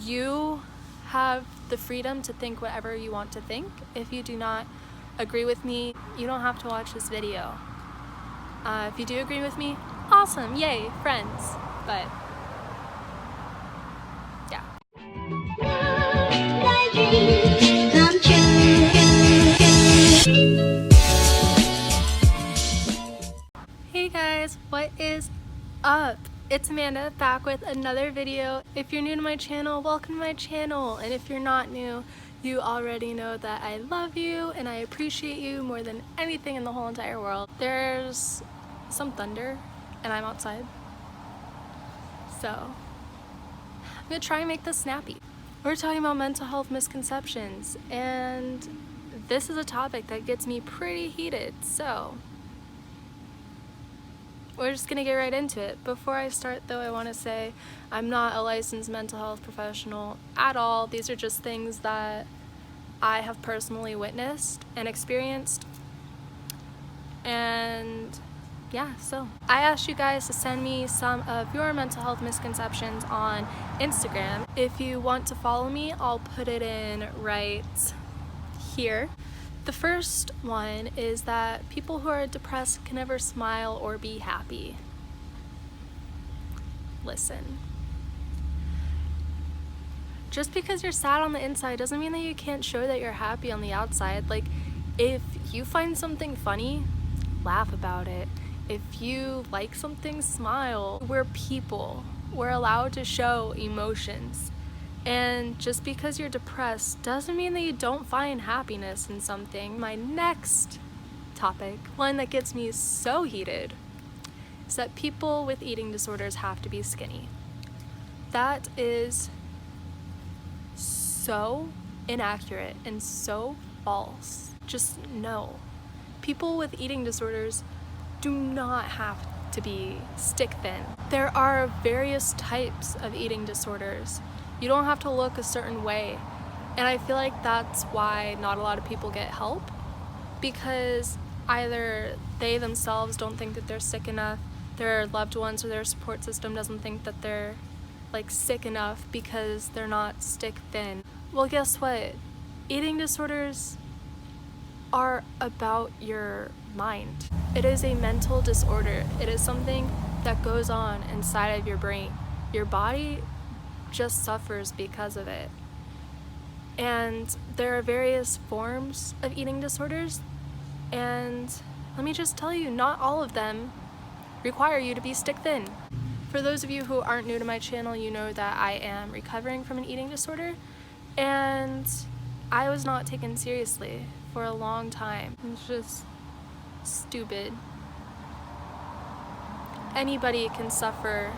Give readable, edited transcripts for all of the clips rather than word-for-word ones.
You have the freedom to think whatever you want to think. If you do not agree with me, you don't have to watch this video. If you do agree with me, awesome, yay, friends. But yeah. Hey guys, what is up? It's Amanda back with another video. If you're new to my channel, welcome to my channel. And if you're not new, you already know that I love you and I appreciate you more than anything in the whole entire world. There's some thunder and I'm outside. So I'm gonna try and make this snappy. We're talking about mental health misconceptions, and this is a topic that gets me pretty heated. So we're just gonna get right into it. Before I start though, I wanna say I'm not a licensed mental health professional at all. These are just things that I have personally witnessed and experienced. And yeah, so I asked you guys to send me some of your mental health misconceptions on Instagram. If you want to follow me, I'll put it in right here. The first one is that people who are depressed can never smile or be happy. Listen. Just because you're sad on the inside doesn't mean that you can't show that you're happy on the outside. Like, if you find something funny, laugh about it. If you like something, smile. We're people. We're allowed to show emotions. And just because you're depressed doesn't mean that you don't find happiness in something. My next topic, one that gets me so heated, is that people with eating disorders have to be skinny. That is so inaccurate and so false. Just no. People with eating disorders do not have to be stick thin. There are various types of eating disorders. You don't have to look a certain way. And I feel like that's why not a lot of people get help, because either they themselves don't think that they're sick enough, their loved ones or their support system doesn't think that they're like sick enough because they're not stick thin. Well, guess what? Eating disorders are about your mind. It is a mental disorder. It is something that goes on inside of your brain. Your body just suffers because of it. And there are various forms of eating disorders, and let me just tell you, not all of them require you to be stick thin. For those of you who aren't new to my channel, you know that I am recovering from an eating disorder, and I was not taken seriously for a long time. It's just stupid. Anybody can suffer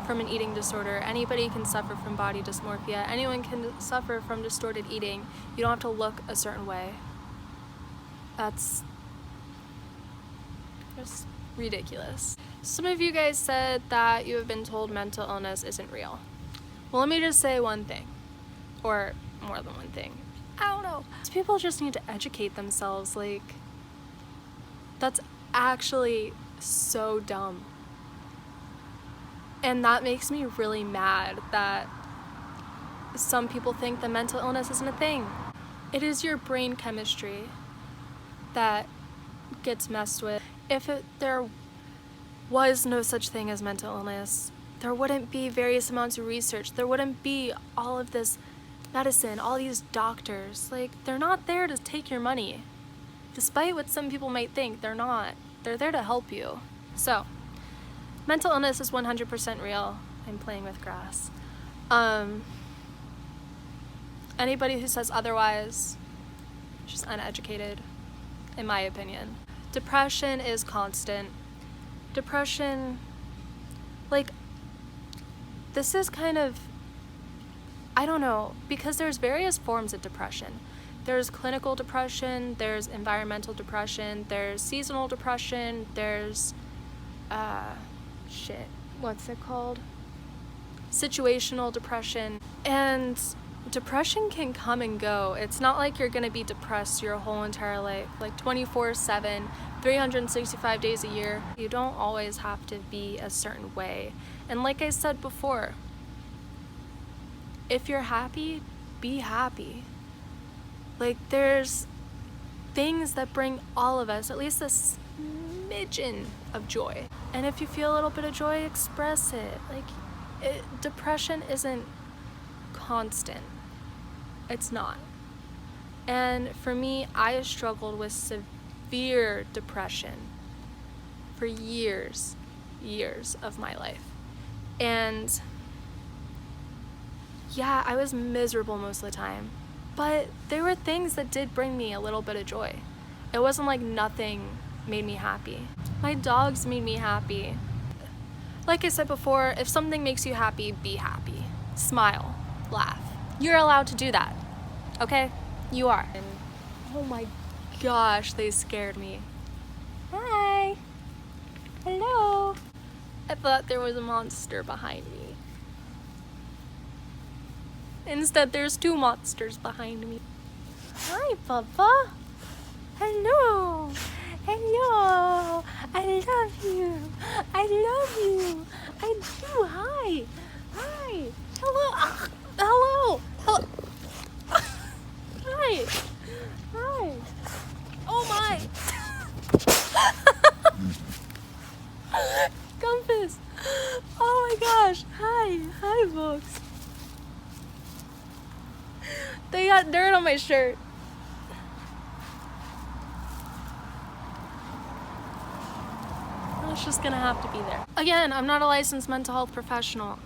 from an eating disorder. Anybody can suffer from body dysmorphia. Anyone can suffer from distorted eating. You don't have to look a certain way. That's just ridiculous. Some of you guys said that you have been told mental illness isn't real. Well, let me just say one thing, or more than one thing. I don't know. People just need to educate themselves. Like, that's actually so dumb. And that makes me really mad that some people think that mental illness isn't a thing. It is your brain chemistry that gets messed with. If there was no such thing as mental illness, there wouldn't be various amounts of research. There wouldn't be all of this medicine, all these doctors. Like, they're not there to take your money. Despite what some people might think, they're not. They're there to help you. So, mental illness is 100% real. I'm playing with grass. Anybody who says otherwise is just uneducated, in my opinion. Depression is constant. Depression, like, this is kind of, I don't know, because there's various forms of depression. There's clinical depression, there's environmental depression, there's seasonal depression, there's, what's it called? Situational depression. And depression can come and go. It's not like you're gonna be depressed your whole entire life, like 24/7, 365 days a year. You don't always have to be a certain way. And like I said before, If you're happy, be happy. Like, there's things that bring all of us at least a smidgen of joy. And if you feel a little bit of joy, express it. Like, depression isn't constant. It's not. And for me, I struggled with severe depression for years of my life. And yeah, I was miserable most of the time. But there were things that did bring me a little bit of joy. It wasn't like nothing made me happy. My dogs made me happy. Like I said before, if something makes you happy, be happy. Smile, laugh. You're allowed to do that, okay? You are. And oh my gosh, they scared me. Hi. Hello. I thought there was a monster behind me. Instead, there's two monsters behind me. Hi, Papa. Hello. Hello. I love you. I love you. I do. Hi. Hi. Hello. Hello. Hello. Hi. Hi. Oh my. Compass. Oh my gosh. Hi. Hi, folks. They got dirt on my shirt. It's just gonna have to be there. Again, I'm not a licensed mental health professional.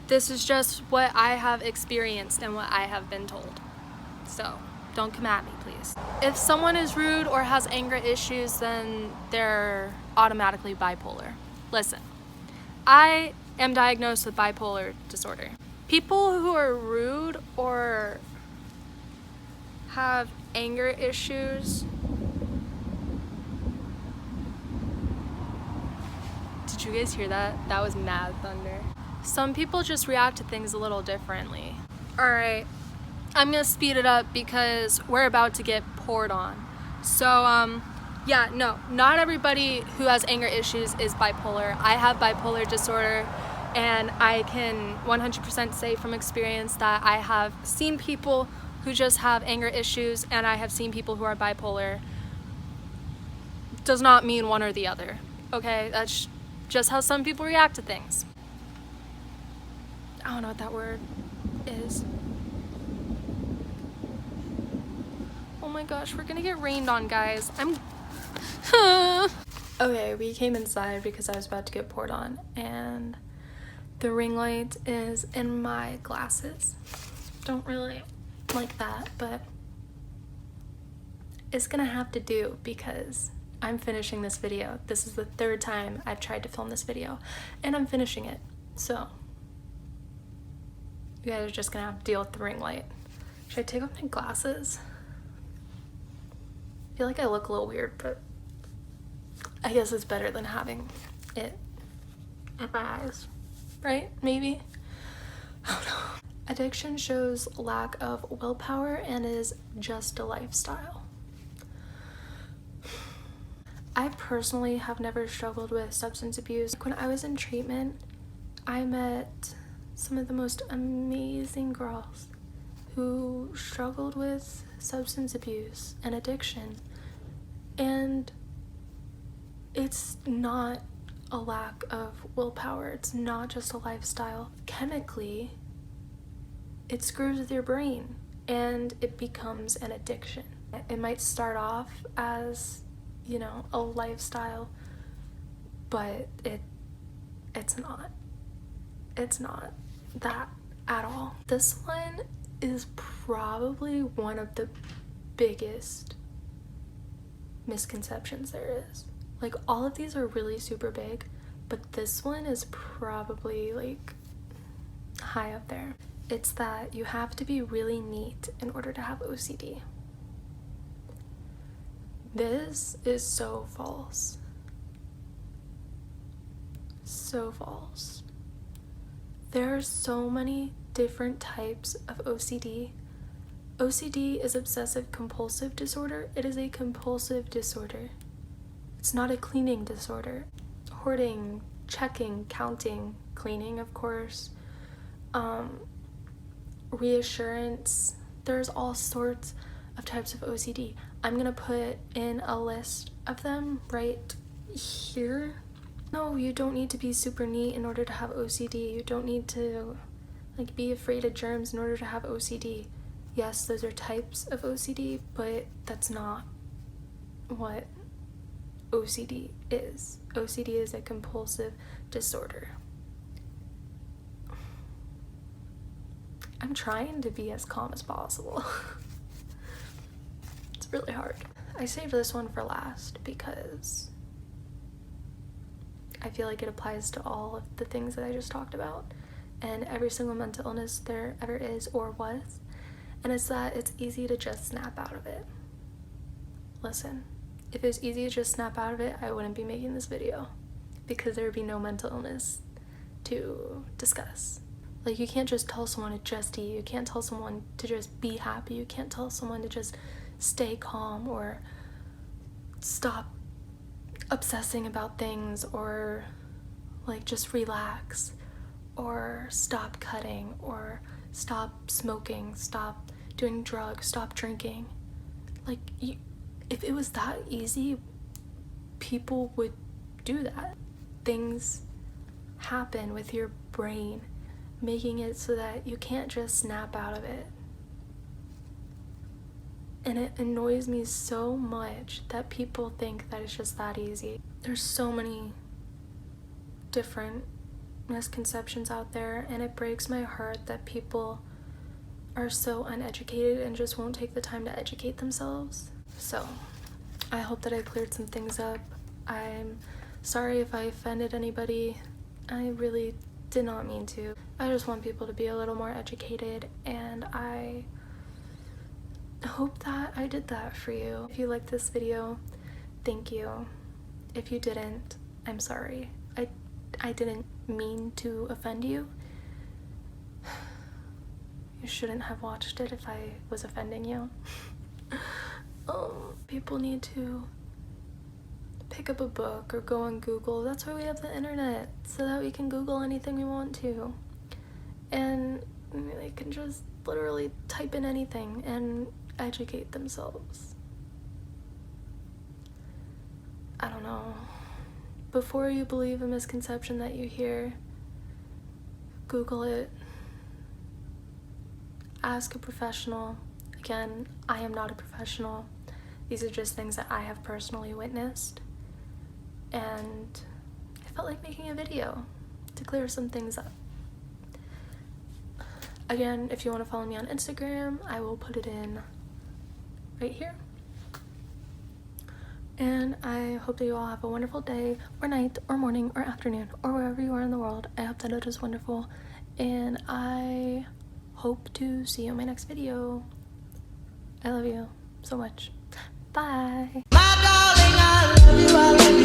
This is just what I have experienced and what I have been told. So, don't come at me, please. If someone is rude or has anger issues, then they're automatically bipolar. Listen, I am diagnosed with bipolar disorder. People who are rude or have anger issues. Did you guys hear that? That was mad thunder. Some people just react to things a little differently. Alright, I'm gonna speed it up because we're about to get poured on. So, yeah, no, not everybody who has anger issues is bipolar. I have bipolar disorder, and I can 100% say from experience that I have seen people who just have anger issues, and I have seen people who are bipolar. Does not mean one or the other, okay? That's just how some people react to things. I don't know what that word is. Oh my gosh, we're gonna get rained on, guys. Okay, we came inside because I was about to get poured on, and the ring light is in my glasses. Don't really like that, but it's gonna have to do because I'm finishing this video. This is the third time I've tried to film this video, and I'm finishing it. So you guys are just gonna have to deal with the ring light. Should I take off my glasses? I feel like I look a little weird, but I guess it's better than having it in my eyes, right? Maybe? I don't know. Addiction shows lack of willpower and is just a lifestyle. I personally have never struggled with substance abuse. When I was in treatment, I met some of the most amazing girls who struggled with substance abuse and addiction. And it's not a lack of willpower. It's not just a lifestyle. Chemically, it screws with your brain and it becomes an addiction. It might start off as, you know, a lifestyle, but it's not. It's not that at all. This one is probably one of the biggest misconceptions there is. Like, all of these are really super big, but this one is probably like high up there. It's that you have to be really neat in order to have OCD. This is so false. So false. There are so many different types of OCD. OCD is obsessive compulsive disorder. It is a compulsive disorder. It's not a cleaning disorder. Hoarding, checking, counting, cleaning, of course. reassurance. There's all sorts of types of OCD. I'm gonna put in a list of them right here. No, you don't need to be super neat in order to have OCD. You don't need to like be afraid of germs in order to have OCD. Yes, those are types of OCD, but that's not what OCD is. OCD is a compulsive disorder. I'm trying to be as calm as possible. It's really hard. I saved this one for last because I feel like it applies to all of the things that I just talked about and every single mental illness there ever is or was. And it's that it's easy to just snap out of it. Listen, if it was easy to just snap out of it, I wouldn't be making this video because there would be no mental illness to discuss. Like, you can't just tell someone to just eat. You can't tell someone to just be happy. You can't tell someone to just stay calm or stop obsessing about things or like just relax or stop cutting or stop smoking, stop doing drugs, stop drinking. Like, if it was that easy, people would do that. Things happen with your brain, making it so that you can't just snap out of it. And it annoys me so much that people think that it's just that easy. There's so many different misconceptions out there, and it breaks my heart that people are so uneducated and just won't take the time to educate themselves. So, I hope that I cleared some things up. I'm sorry if I offended anybody. I really did not mean to. I just want people to be a little more educated, and I hope that I did that for you. If you liked this video, thank you. If you didn't, I'm sorry. I didn't mean to offend you. You shouldn't have watched it if I was offending you. People need to pick up a book or go on Google. That's why we have the internet, so that we can Google anything we want to. And they can just literally type in anything and educate themselves. I don't know. Before you believe a misconception that you hear, Google it. Ask a professional. Again, I am not a professional. These are just things that I have personally witnessed. And I felt like making a video to clear some things up. Again, if you want to follow me on Instagram, I will put it in right here. And I hope that you all have a wonderful day or night or morning or afternoon or wherever you are in the world. I hope that it is wonderful, and I hope to see you in my next video. I love you so much. Bye. My darling, I love you.